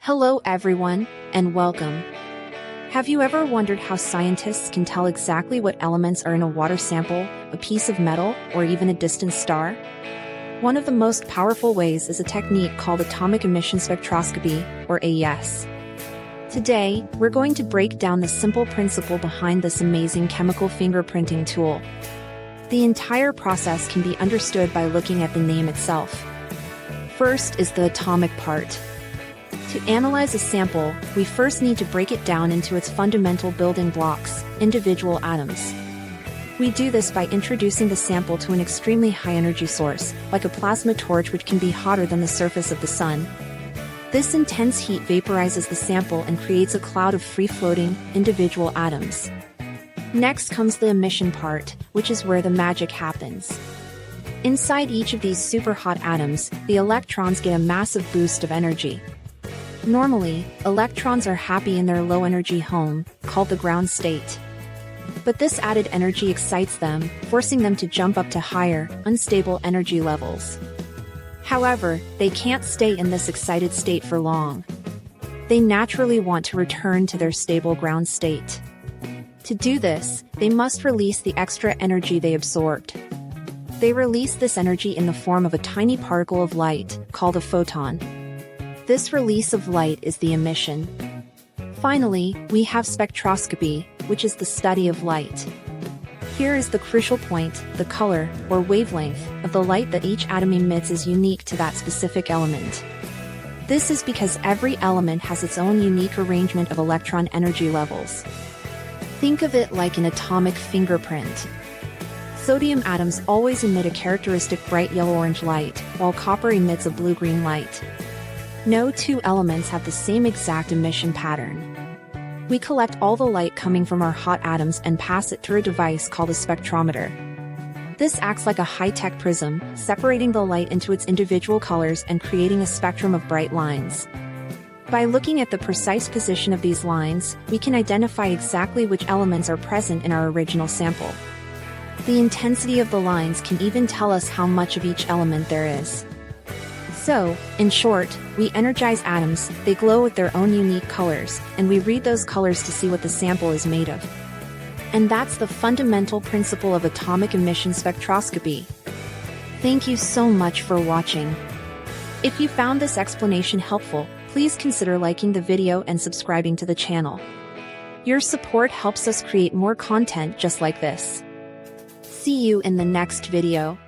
Hello everyone, and welcome. Have you ever wondered how scientists can tell exactly what elements are in a water sample, a piece of metal, or even a distant star? One of the most powerful ways is a technique called Atomic Emission Spectroscopy, or AES. Today, we're going to break down the simple principle behind this amazing chemical fingerprinting tool. The entire process can be understood by looking at the name itself. First is the atomic part. To analyze a sample, we first need to break it down into its fundamental building blocks, individual atoms. We do this by introducing the sample to an extremely high-energy source, like a plasma torch, which can be hotter than the surface of the sun. This intense heat vaporizes the sample and creates a cloud of free-floating, individual atoms. Next comes the emission part, which is where the magic happens. Inside each of these super-hot atoms, the electrons get a massive boost of energy. Normally, electrons are happy in their low-energy home, called the ground state. But this added energy excites them, forcing them to jump up to higher, unstable energy levels. However, they can't stay in this excited state for long. They naturally want to return to their stable ground state. To do this, they must release the extra energy they absorbed. They release this energy in the form of a tiny particle of light, called a photon. This release of light is the emission. Finally, we have spectroscopy, which is the study of light. Here is the crucial point: the color, or wavelength, of the light that each atom emits is unique to that specific element. This is because every element has its own unique arrangement of electron energy levels. Think of it like an atomic fingerprint. Sodium atoms always emit a characteristic bright yellow-orange light, while copper emits a blue-green light. No two elements have the same exact emission pattern. We collect all the light coming from our hot atoms and pass it through a device called a spectrometer. This acts like a high-tech prism, separating the light into its individual colors and creating a spectrum of bright lines. By looking at the precise position of these lines, we can identify exactly which elements are present in our original sample. The intensity of the lines can even tell us how much of each element there is. So, in short, we energize atoms, they glow with their own unique colors, and we read those colors to see what the sample is made of. And that's the fundamental principle of atomic emission spectroscopy. Thank you so much for watching. If you found this explanation helpful, please consider liking the video and subscribing to the channel. Your support helps us create more content just like this. See you in the next video.